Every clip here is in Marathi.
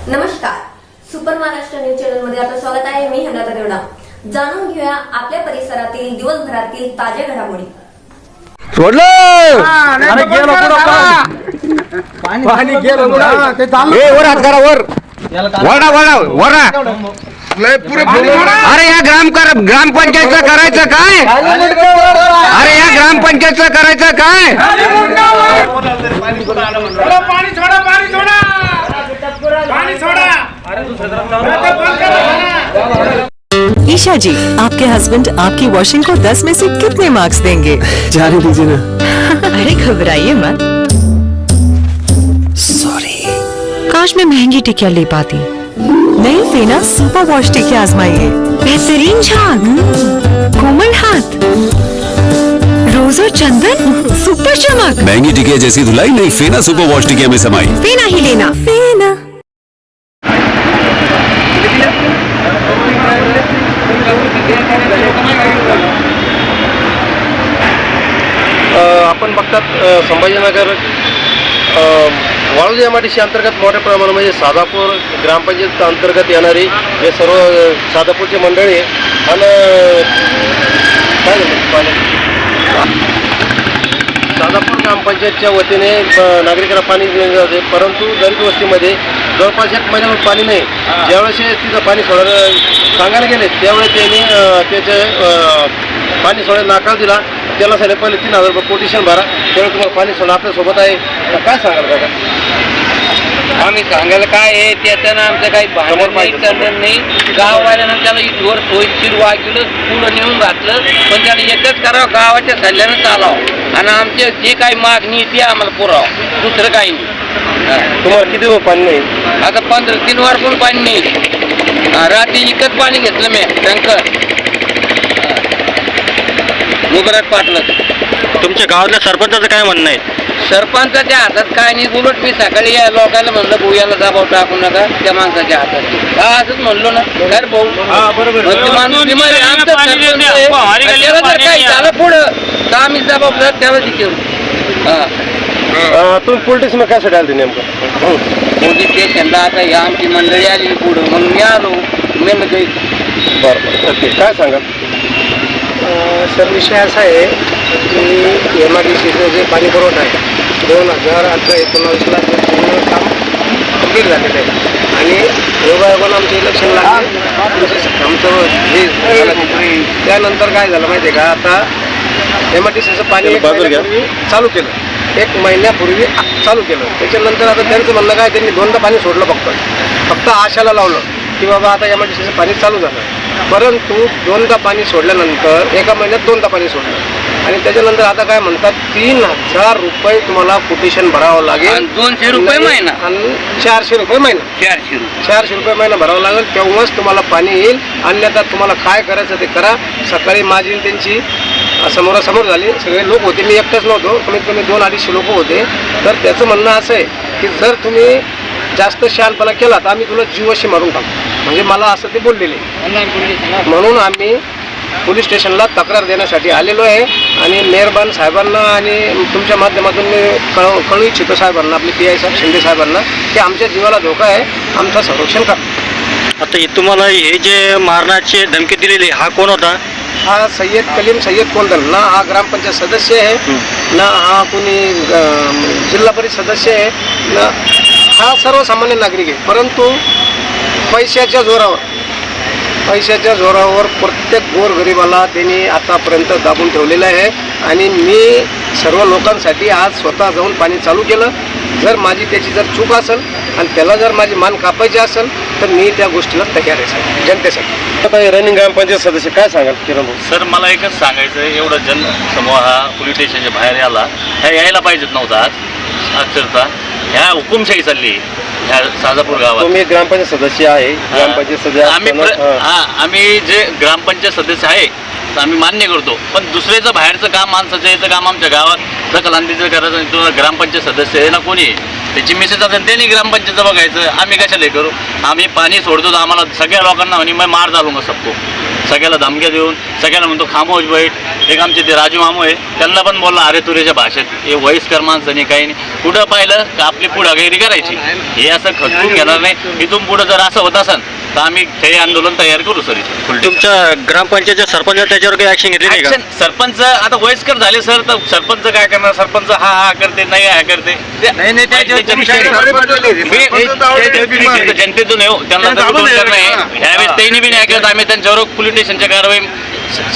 नमस्कार, सुपर महाराष्ट्र न्यूज चॅनल मध्ये आपलं स्वागत आहे. मी हेमलता देवडा. जाणून घेऊया आपल्या परिसरातील दिवसभरातील ताज्या घडामोडी. पाणी गेलं वर हात करा वर वरा अरे या ग्रामपंचायतचं करायचं काय? अरे या ग्रामपंचायतचं करायचं काय? ईशा जी, आपके हस्बैंड आपकी वॉशिंग को 10 में से कितने मार्क्स देंगे? जाने दीजिए ना. अरे घबराइए मत. सॉरी. काश मैं महंगी टिकिया ले पाती. नई फेना सुपर वॉश टिकिया आजमाइए. बेहतरीन झाग, कोमल हाथ, रोज और चंदन, सुपर चमक. महंगी टिकिया जैसी धुलाई नहीं फेना सुपर वॉश टिकिया में समाई. फेना ही लेना. फेना. आपण बघतात संभाजीनगर वाळूज MIDC अंतर्गत मोठ्या प्रमाणामध्ये साधापूर ग्रामपंचायत अंतर्गत येणारी हे सर्व साधापूरची मंडळी आणि काय झालं साधापूर ग्रामपंचायतच्या वतीने नागरिकांना पाणी दिले जाते, परंतु दलित वस्तीमध्ये जवळपास 1 महिन्यावर पाणी नाही. ज्यावेळेस तिथं पाणी सोडायला सांगायला गेले त्यावेळेस त्यांनी त्याचे पाणी सोडायला नकार दिला. त्याला सांगितलं पहिले 3000 रुपये कोटेशन भरा, त्यावेळेस तुम्हाला पाणी सोडणं आपल्यासोबत आहे. काय सांगाल काका? आम्ही सांगायला काय आहे त्याच्यानं आमचं काही भांडण नाही, चाललं नाही. गाववाल्यानं त्याला इथवर सोयीशीर वागलं, पुढं नेऊन घातलं, पण त्याला एकच करावं, गावाच्या सल्ल्यानं चालावं आणि आमचे जे काही मागणी ती आम्हाला पुरावं, दुसरं काही नाही. तुम्हाला किती दिवस पाणी नाही? आता 3 वार पण पाणी नाही. रात्री इकत पाणी घेतलं मी टँकर मुगरात पाटलं. तुमच्या गावातल्या सरपंचाचं काय म्हणणं आहे? सरपंचाच्या हातात काय नाही. उलट मी सकाळी या लोकांना म्हणलं भाऊ याला दबाव टाकू नका, त्या माणसाच्या हातात. असंच म्हणलो ना. अरे भाऊ माणूस आमचं काही झालं पुढं तर आम्ही जबाबदार त्याला शिकवू. तुम्ही पोलीस स्टेशनला काय सोडायला नेमकं? पोलीस स्टेशनला आता ही आमची मंडळी आली पुढं म्हणून मी आलो. मी म्हणजे बरं ओके. काय सांगाल? सर विषय असा आहे की MIDCचं जे पाणी पुरवठा आहे 2018-19ला पूर्ण काम कंप्लीट झालेलं आहे आणि योगायोगानं आमचं इलेक्शन लागलं. आमचं हे त्यानंतर काय झालं माहिती आहे का, आता MIDCचं पाणी 1 महिन्यापूर्वी चालू केलं. 1 महिन्यापूर्वी चालू केलं. त्याच्यानंतर आता त्यांचं म्हणणं काय, त्यांनी 2दा पाणी सोडलं फक्त आशाला लावलं की बाबा आता MIDCचं पाणी चालू झालं. परंतु 2दा पाणी सोडल्यानंतर 1 महिन्यात 2दा पाणी सोडलं आणि त्याच्यानंतर आता काय म्हणतात 3000 रुपये तुम्हाला कोटेशन भरावं लागेल. 200 रुपये महिना आणि 400 रुपये महिना. 400 रुपये महिना भरावं लागेल, तेव्हाच तुम्हाला पाणी येईल. अन्यथा तुम्हाला काय करायचं ते करा. सकाळी माझी त्यांची समोरासमोर झाली, सगळे लोक होते, मी एकटाच नव्हतो, कमीत कमी 200-250 लोक होते. तर त्याचं म्हणणं असं आहे की जर तुम्ही जास्त शहाणपणा केला तर आम्ही तुला जीवाशी मारून टाकू, म्हणजे मला असं ते बोललेले. म्हणून आम्ही पोलीस स्टेशनला तक्रार देण्यासाठी आलेलो आहे आणि मेहरबान साहेबांना आणि तुमच्या माध्यमातून मी कळू इच्छितो साहेबांना, आपले PI साहेब शिंदे साहेबांना, की आमच्या जीवाला धोका आहे, आमचं संरक्षण करा. आता तुम्हाला हे जे मारण्याची धमकी दिलेली हा कोण होता? हा सय्यद कोंडल ना, हा ग्रामपंचायत सदस्य आहे ना, हा कोणी जिल्हा परिषद सदस्य आहे ना, हा सर्वसामान्य नागरिक आहे. परंतु पैशाच्या जोरावर प्रत्येक गोरगरिबाला त्यांनी आतापर्यंत दाबून ठेवलेलं आहे आणि मी सर्व लोकांसाठी आज स्वतः जाऊन पाणी चालू केलं. जर माझी त्याची जर चूक असेल आणि त्याला जर माझी मान कापायची असेल तर मी त्या गोष्टीला तयार आहे जनतेसाठी. आता रनिंग ग्रामपंचायत सदस्य काय सांगाल किरण भाऊ? सर मला एकच सांगायचं, एवढं जनसमूह हा पोलीस स्टेशनच्या बाहेर यायला पाहिजेत नव्हता. आज अक्षरशः ह्या हुकुमशाही चालली ह्या साजापूर गावात. तुम्ही ग्रामपंचायत सदस्य आहे, ग्रामपंचायत सदस्य आम्ही जे ग्रामपंचायत सदस्य आहे आम्ही मान्य करतो, पण दुसऱ्याचं बाहेरचं काम, माणसाचं याचं काम आमच्या गावात दखलंदाजी करायचं. ग्रामपंचायत सदस्य आहे ना कोणी, त्याची मेसेज असेल त्यांनी ग्रामपंचायतचं बघायचं. आम्ही कशाला हे करू? आम्ही पाणी सोडतो तर आम्हाला सगळ्या लोकांना म्हणे मैं मार डालूंगा सबको. सगळ्याला धमक्या देऊन सगळ्याला म्हणतो खामोश बैठ. एक आमचे ते राजू मामू आहे, त्यांना पण बोलला अरे तुरेच्या भाषेत, हे वयस्कर माणसाने काही नाही. कुठं पाहिलं का आपली पुढागिरी करायची, हे असं खचवून घेणार नाही. इथून पुढं जर असं होत असेल तर आम्ही ते आंदोलन तयार करू सर. तुमच्या ग्रामपंचायतच्या सरपंच त्याच्यावर काही ऍक्शन घेतली नाही का? Action, सरपंच आता वयस्कर झाले सर, तर सरपंच काय करणार? सरपंच हा करते, नाही हा करते. जनतेतून नाही हो, त्यांना यावेळेस त्यांनी बी नाही केलं. आम्ही त्यांच्यावर पोलीस स्टेशनच्या कारवाई,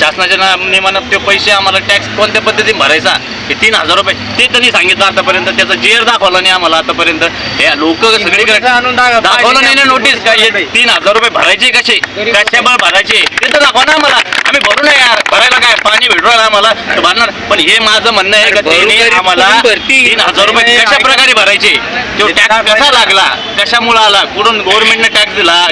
शासनाच्या नियमानं ते पैसे आम्हाला टॅक्स कोणत्या पद्धतीने भरायचा, हे 3,000 रुपये ते त्यांनी सांगितलं आतापर्यंत. त्याचा जेर दाखवला नाही आम्हाला आतापर्यंत. हे लोक सगळीकडे दाखवलं नाही ना नोटीस का 3,000 रुपये भरायचे कसे, कशामुळे भरायचे ते तर दाखवा ना आम्हाला. आम्ही भरू नये यार, भरायला काय पाणी भेटू राहिलं आम्हाला तर भरणार. पण हे माझं म्हणणं आहे का त्यांनी आम्हाला 3,000 रुपये कशा प्रकारे भरायचे, तो टॅक्स कसा लागला, कशामुळे आला, कुठून गव्हर्नमेंटने टॅक्स दिला,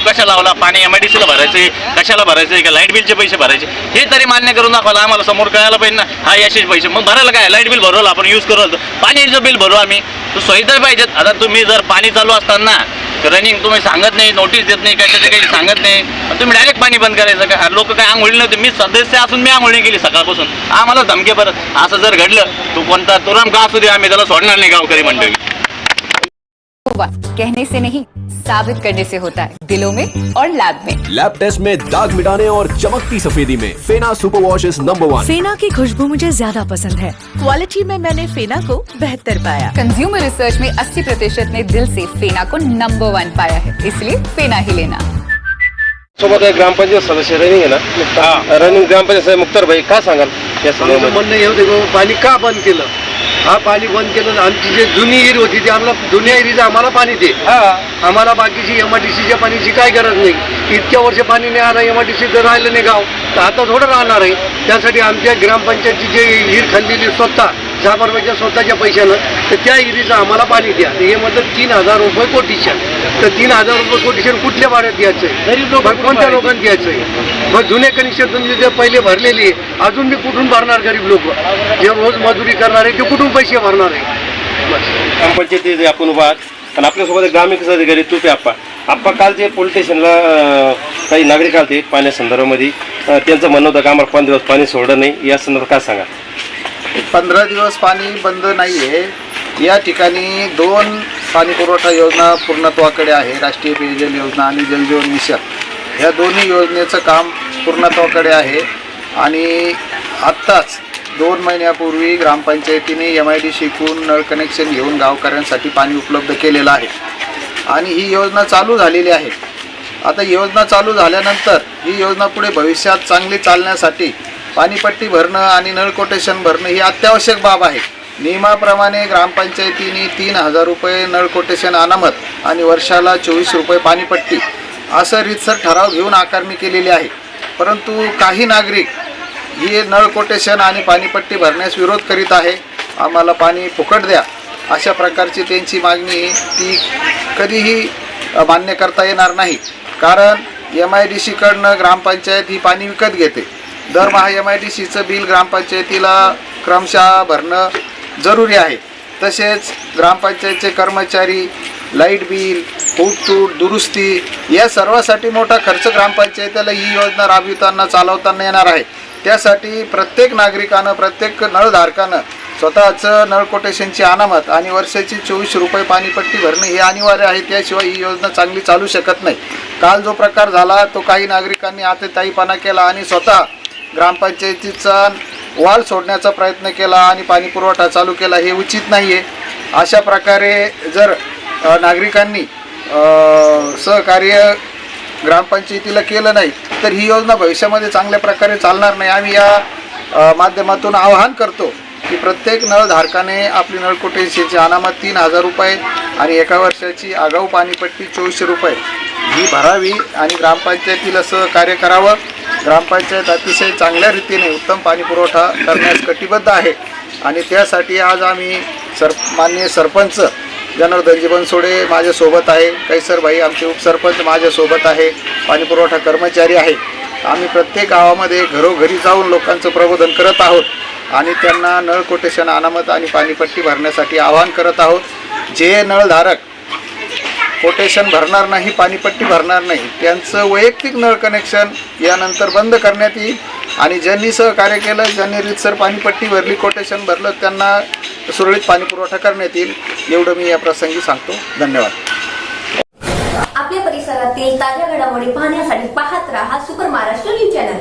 कशा लावला, पाणी MIDCला भरायचे, कशाला भरायचे, का लाईट बिलचे पैसे भरायचे, हे तरी मान्य करून दाखवायला आम्हाला. समोर कळायला पाहिजे ना हा याचे पैसे. मग भरायला काय, लाईट बिल भरवलं आपण, यूज करू, पाणीचं बिल भरू आम्ही, तो सोयी तर पाहिजेत. आता तुम्ही जर पाणी चालू असताना रनिंग तुम्ही सांगत नाही, नोटीस देत नाही, कशाचे काही सांगत नाही, तुम्ही डायरेक्ट पाणी बंद करायचं का? लोक काय आंघोळी नव्हते, मी सदस्य असून मी आंघोळी केली सकाळपासून. आम्हाला धमके परत. असं जर घडलं तो कोणता तुरम का असू दे, आम्ही त्याला सोडणार नाही गावकरी मंडळी. कहने से नहीं साबित करने से होता है, दिलों में और लैब में। लैब टेस्ट में दाग मिटाने और चमकती सफेदी में फेना सुपर वॉश इज नंबर 1। फेना की खुशबू मुझे ज्यादा पसंद है, क्वालिटी में मैंने फेना को बेहतर पाया। कंज्यूमर रिसर्च में 80% ने दिल से फेना को नंबर 1 पाया है, इसलिए फेना ही लेना। सोबत एक ग्रामपंचायत सदस्य रनिंग आहे ना, रनिंग ग्रामपंचायत मुक्तार भाई काय सांगाल या संदर्भात? म्हणणं हे होते पाणी का बंद केलं, हा पाणी बंद केलं. आमची जी जुनी विहीर होती ती आम्हाला, जुन्या विहिरीचं आम्हाला पाणी दे, आम्हाला बाकीची MIDCच्या पाण्याची काय गरज नाही. इतक्या वर्ष पाणी नाही आलं, MIDC जर राहिलं नाही गाव तर आता थोडं राहणार आहे. त्यासाठी आमच्या ग्रामपंचायतची जी विहीर खाल्लेली स्वतः साबरबाईच्या स्वतःच्या पैशानं, तर त्या विहिरीचं आम्हाला पाणी द्या. तर हे म्हणतात 3,000 रुपये कोटेशन. तर 3,000 रुपये कोटेशन कुठल्या भाड्यात द्यायचं आहे, गरीब लोक कोणत्या लोकांना द्यायचं आहे? मग जुने कनेक्शन तुम्ही जे पहिले भरलेली आहे अजून मी कुठून भरणार? गरीब लोक जे रोज मजुरी करणार आहे ते कुठून पैसे भरणार आहे? ग्रामपंचायती आपण उभा आहात आणि आपल्यासोबत ग्रामीण अधिकारी तुपे आप्पा काल जे पोलीस स्टेशनला काही नागरिक आले पाण्यासंदर्भामध्ये, त्यांचं म्हणणं होतं का आम्हाला 15 दिवस पाणी सोडलं नाही. या संदर्भात काय सांगा? 15 दिवस पाणी बंद नाही आहे. या ठिकाणी 2 पाणी पुरवठा योजना पूर्णत्वाकडे आहे, राष्ट्रीय पेयजल योजना आणि जलजीवन मिशन. ह्या दोन्ही योजनेचं काम पूर्णत्वाकडे आहे आणि आत्ताच 2 महिन्यापूर्वी ग्रामपंचायतीने MIDCकडून नळ कनेक्शन घेऊन गावकऱ्यांसाठी पाणी उपलब्ध केलेलं आहे आणि ही योजना चालू झालेली आहे. आता योजना चालू झाल्यानंतर ही योजना पुढे भविष्यात चांगली चालण्यासाठी पाणीपट्टी भरणं आणि नळ कोटेशन भरणं ही अत्यावश्यक बाब आहे. नियमाप्रमाणे ग्रामपंचायतीने 3,000 रुपये नळ कोटेशन अनामत आणि वर्षाला 24 रुपये पाणीपट्टी असं रीतसर ठराव घेऊन आकारणी केलेली आहे. परंतु काही नागरिक ही नळ कोटेशन आणि पाणीपट्टी भरण्यास विरोध करीत आहे. आम्हाला पाणी फुकट द्या अशा प्रकारची त्यांची मागणी ती कधीही मान्य करता येणार नाही. कारण MIDCकडनं ग्रामपंचायत ही पाणी विकत घेते. दरमहा MIDCचं बिल ग्रामपंचायतीला क्रमशः भरणं जरुरी आहे. तसेच ग्रामपंचायतचे कर्मचारी, लाईट बिल, फूटतूट, दुरुस्ती या सर्वासाठी मोठा खर्च ग्रामपंचायतीला ही योजना राबविताना चालवताना येणार आहे. त्यासाठी प्रत्येक नागरिकानं, प्रत्येक नळधारकानं स्वतःचं नळ कोटेशनची अनामत आणि वर्षाची 24 रुपये पाणीपट्टी भरणे हे अनिवार्य आहे. त्याशिवाय ही योजना चांगली चालू शकत नाही. काल जो प्रकार झाला तो काही नागरिकांनी आतेताईपणा केला आणि स्वतः ग्रामपंचायतीचा वाल सोडण्याचा प्रयत्न केला आणि पाणी पुरवठा चालू केला. हे उचित नाही आहे. अशा प्रकारे जर नागरिकांनी सहकार्य ग्रामपंचायतीला केलं नाही तर ही योजना भविष्यामध्ये चांगल्या प्रकारे चालणार नाही. आम्ही या माध्यमातून आवाहन करतो की प्रत्येक नळधारकाने आपली नळ कोटेशनची अनामत 3,000 रुपये आणि एका वर्षाची आगाऊ पाणीपट्टी 24 रुपये ही भरावी आणि ग्रामपंचायतीला सहकार्य करावं. ग्रामपंचायत अतिशय चांगल्या रीतीने उत्तम पाणी पुरवठा करण्यास कटिबद्ध आहे आणि त्यासाठी आज आम्ही माननीय सरपंच जनार्दनजी बनसोडे माझ्यासोबत आहे, कैसरभाई आमचे उपसरपंच माझ्यासोबत आहे, पाणीपुरवठा कर्मचारी आहे. आम्ही प्रत्येक गावामध्ये घरोघरी जाऊन लोकांचं प्रबोधन करत आहोत आणि त्यांना नळ कोटेशन अनामत आणि पाणीपट्टी भरण्यासाठी आवाहन करत आहोत. जे नळधारक कोटेशन भरणार नाही, पाणीपट्टी भरणार नाही, त्यांचं वैयक्तिक नळ कनेक्शन यानंतर बंद करण्यात येईल आणि ज्यांनी सहकार्य केलं, ज्यांनी रीतसर पाणीपट्टी भरली, कोटेशन भरलं, त्यांना सुरळीत पाणी पुरवठा करण्यात येईल, एवढं मी या प्रसंगी सांगतो. धन्यवाद. आपल्या परिसरातील ताज्या घडामोडी पाहण्यासाठी पाहत राहा सुपर महाराष्ट्र न्यूज चॅनल.